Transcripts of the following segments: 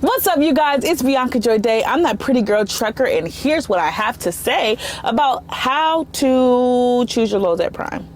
What's up, you guys? It's Bianca Joy Day. I'm that pretty girl trucker, and here's what I have to say about how to choose your loads at Prime.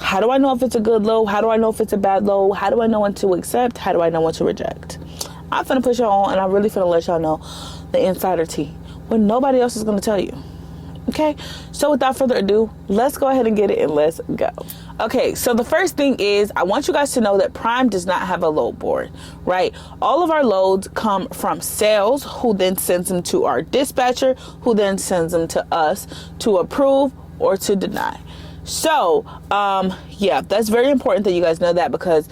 How do I know if it's a good load? How do I know if it's a bad load? How do I know when to accept? How do I know when to reject? I'm finna put y'all on, and I'm really finna let y'all know the insider tea when nobody else is gonna tell you. Okay, so without further ado, let's go ahead and get it and let's go. Okay, so the first thing is I want you guys to know that Prime does not have a load board, right? All of our loads come from sales, who then sends them to our dispatcher, who then sends them to us to approve or to deny. So, yeah, that's very important that you guys know that, because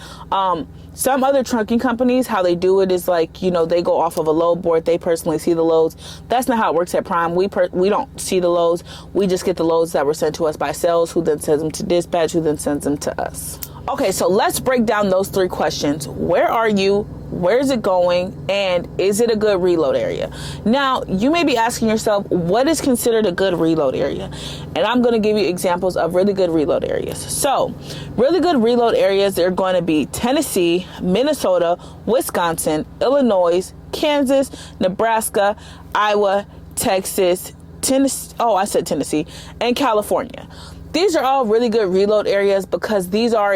some other trucking companies, how they do it is like, you know, they go off of a load board. They personally see the loads. That's not how it works at Prime. We don't see the loads. We just get the loads that were sent to us by sales, who then sends them to dispatch, who then sends them to us. Okay, so let's break down those three questions. Where are you? Where is it going? And is it a good reload area? Now, you may be asking yourself, what is considered a good reload area? And I'm going to give you examples of really good reload areas. So, really good reload areas, they're going to be Tennessee, Minnesota, Wisconsin, Illinois, Kansas, Nebraska, Iowa, Texas, Tennessee, and California. These are all really good reload areas because these are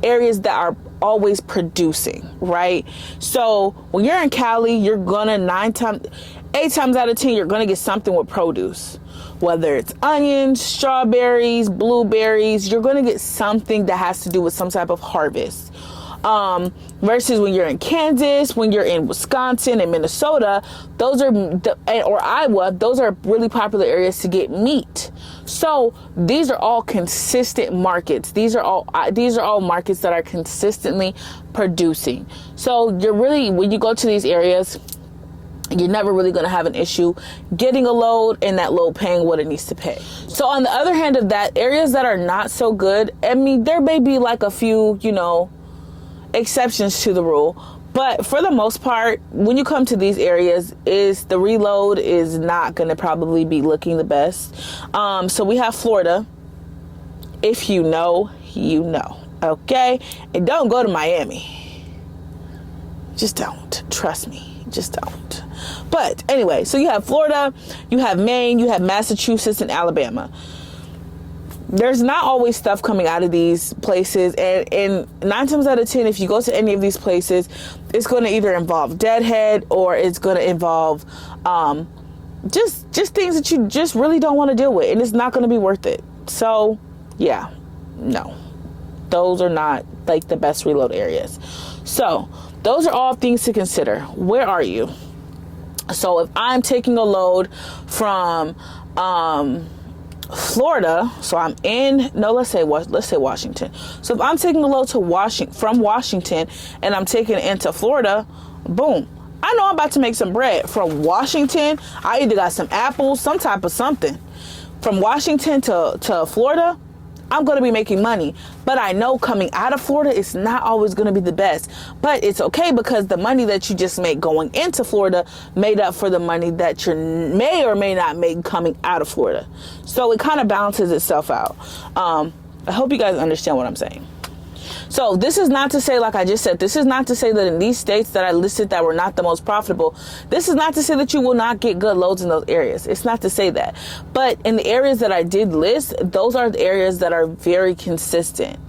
areas that are always producing, right? So when you're in Cali, you're gonna 8 times out of 10, you're gonna get something with produce. Whether it's onions, strawberries, blueberries, you're gonna get something that has to do with some type of harvest. Versus when you're in Kansas, when you're in Wisconsin and Minnesota, or Iowa, those are really popular areas to get meat. So these are all consistent markets. These are all markets that are consistently producing. So when you go to these areas, you're never really going to have an issue getting a load and that load paying what it needs to pay. So on the other hand of that, areas that are not so good, I mean, there may be like a few, exceptions to the rule, but for the most part, when you come to these areas, the reload is not going to probably be looking the best. So we have Florida. If you know, you know, okay? And don't go to Miami. Just don't. Trust me. Just don't. But anyway, so you have Florida, you have Maine, you have Massachusetts, and Alabama. There's not always stuff coming out of these places, and 9 times out of 10, if you go to any of these places, it's going to either involve deadhead or it's going to involve just things that you just really don't want to deal with, and it's not going to be worth it. So yeah, no, those are not like the best reload areas. So those are all things to consider. Where are you? So if I'm taking a load from Florida, so let's say Washington. So if I'm taking a load from Washington and I'm taking it into Florida, boom, I know I'm about to make some bread. From Washington, I either got some apples, some type of something. From Washington to Florida, I'm going to be making money. But I know coming out of Florida, it's not always going to be the best. But it's okay, because the money that you just make going into Florida made up for the money that you may or may not make coming out of Florida. So it kind of balances itself out. I hope you guys understand what I'm saying. So this is not to say, like I just said, this is not to say that in these states that I listed that were not the most profitable, this is not to say that you will not get good loads in those areas. It's not to say that. But in the areas that I did list, those are the areas that are very consistent.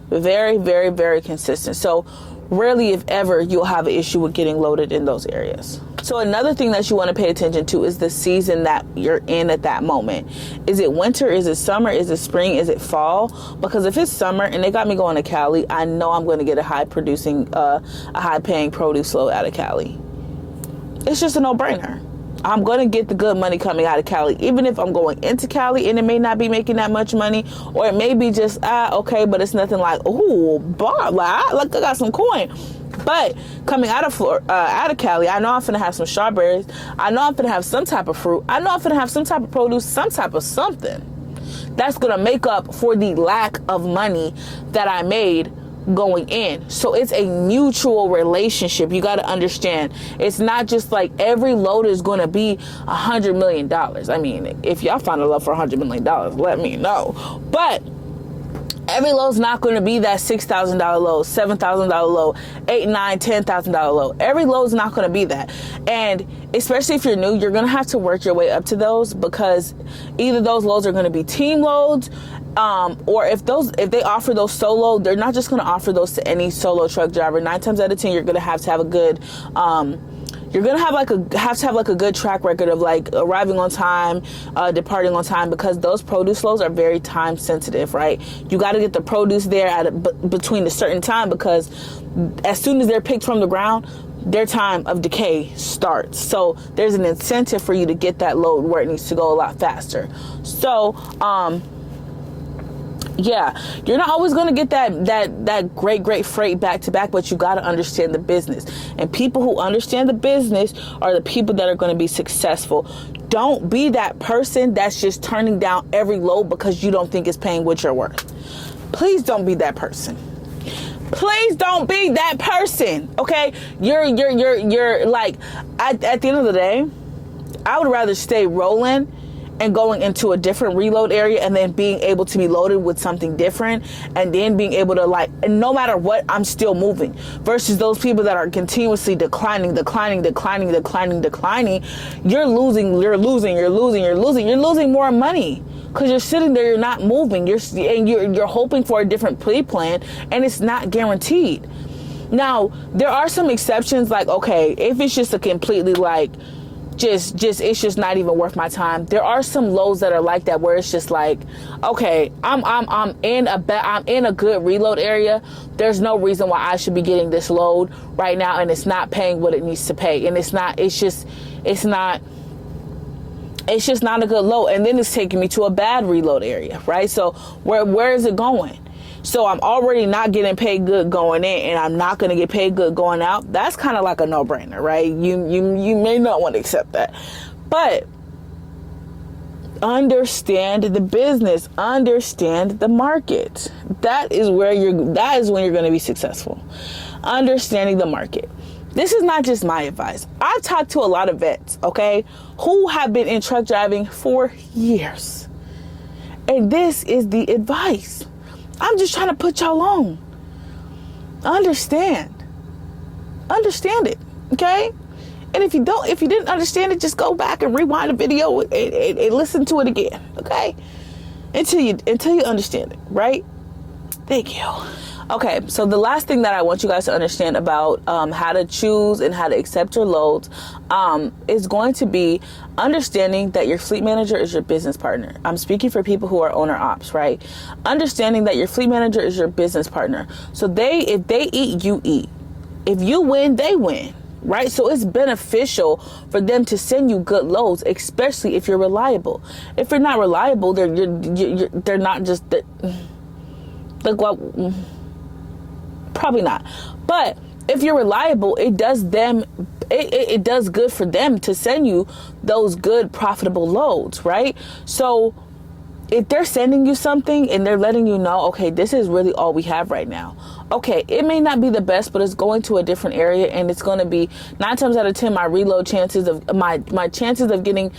Very, very, very consistent. So rarely, if ever, you'll have an issue with getting loaded in those areas. So another thing that you want to pay attention to is the season that you're in at that moment. Is it winter? Is it summer? Is it spring? Is it fall? Because if it's summer and they got me going to Cali, I know I'm going to get a high paying produce load out of Cali. It's just a no-brainer. I'm going to get the good money coming out of Cali, even if I'm going into Cali and it may not be making that much money, or it may be just, okay, but it's nothing like, ooh, Bob, look, I got some coin. But coming out of Cali, I know I'm finna have some strawberries. I know I'm finna have some type of fruit. I know I'm finna have some type of produce, some type of something that's gonna make up for the lack of money that I made going in. So it's a mutual relationship. You got to understand, it's not just like every load is going to be $100 million. I mean, if y'all find a love for $100 million, let me know. But Every load's not going to be that $6,000 load, $7,000 load, $8,000, $9,000, $10,000 load. Every load's not going to be that. And especially if you're new, you're going to have to work your way up to those, because either those loads are going to be team loads, or if they offer those solo, they're not just going to offer those to any solo truck driver. 9 times out of 10, you're going to have a good, you're going to have a good track record of like arriving on time, departing on time, because those produce loads are very time sensitive, right? You got to get the produce there between a certain time, because as soon as they're picked from the ground, their time of decay starts. So there's an incentive for you to get that load where it needs to go a lot faster. So, yeah, you're not always going to get that great freight back to back, but you got to understand the business. And people who understand the business are the people that are going to be successful. Don't be that person that's just turning down every load because you don't think it's paying what you're worth. Please don't be that person. Please don't be that person. Okay? You're like, at the end of the day, I would rather stay rolling and going into a different reload area, and then being able to be loaded with something different, and then being able to and no matter what, I'm still moving, versus those people that are continuously declining. You're losing more money because you're sitting there, you're not moving, you're hoping for a different play plan, and it's not guaranteed. Now, there are some exceptions, like, okay, if it's just a completely it's just not even worth my time. There are some loads that are like that, where it's just like, okay, I'm in a good reload area. There's no reason why I should be getting this load right now, and it's not paying what it needs to pay, and it's not a good load, and then it's taking me to a bad reload area, right? So where is it going? So I'm already not getting paid good going in, and I'm not going to get paid good going out. That's kind of like a no-brainer, right? You may not want to accept that. But understand the business, understand the market. That is when you're going to be successful. Understanding the market. This is not just my advice. I've talked to a lot of vets, okay, who have been in truck driving for years. And this is the advice. I'm just trying to put y'all on. Understand it, okay? And if you didn't understand it, just go back and rewind the video and listen to it again, okay? Until you understand it, right? Thank you. Okay, so the last thing that I want you guys to understand about how to choose and how to accept your loads is going to be understanding that your fleet manager is your business partner. I'm speaking for people who are owner ops, right? Understanding that your fleet manager is your business partner. So if they eat, you eat. If you win, they win, right? So it's beneficial for them to send you good loads, especially if you're reliable. If you're not reliable, they're not just like what. Probably not. But if you're reliable, it does good for them to send you those good profitable loads, right? So if they're sending you something and they're letting you know, okay, this is really all we have right now. Okay, it may not be the best, but it's going to a different area, and it's going to be 9 times out of 10, my reload chances of my chances of getting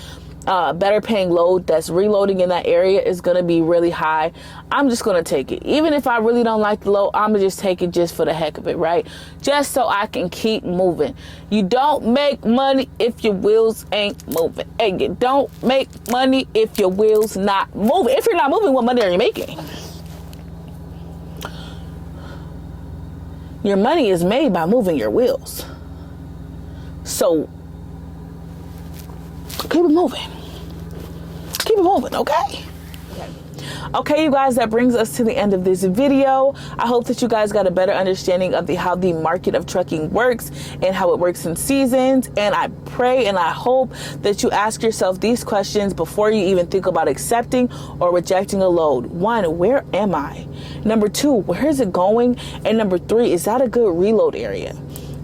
better paying load that's reloading in that area is going to be really high. I'm just going to take it. Even if I really don't like the load, I'm going to just take it just for the heck of it, right? Just so I can keep moving. You don't make money if your wheels ain't moving. And you don't make money if your wheels not moving. If you're not moving, what money are you making? Your money is made by moving your wheels. So keep it moving. Keep it moving, okay? Okay, you guys, that brings us to the end of this video. I hope that you guys got a better understanding of how the market of trucking works and how it works in seasons. And I pray and I hope that you ask yourself these questions before you even think about accepting or rejecting a load. 1, where am I? Number 2, where is it going? And number 3, is that a good reload area?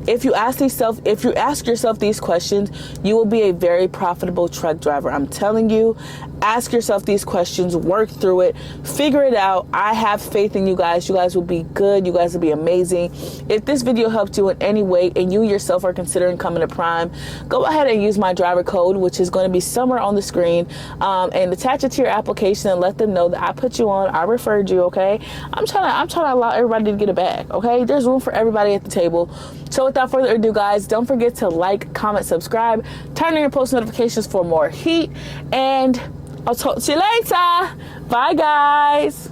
If you ask yourself these questions, you will be a very profitable truck driver. I'm telling you, ask yourself these questions, work through it, figure it out. I have faith in you guys. You guys will be good. You guys will be amazing. If this video helped you in any way and you yourself are considering coming to Prime, go ahead and use my driver code, which is going to be somewhere on the screen, and attach it to your application and let them know that I put you on, I referred you, okay? I'm trying to allow everybody to get a bag, okay? There's room for everybody at the table. So without further ado, guys, don't forget to like, comment, subscribe, turn on your post notifications for more heat, and I'll talk to you later. Bye, guys.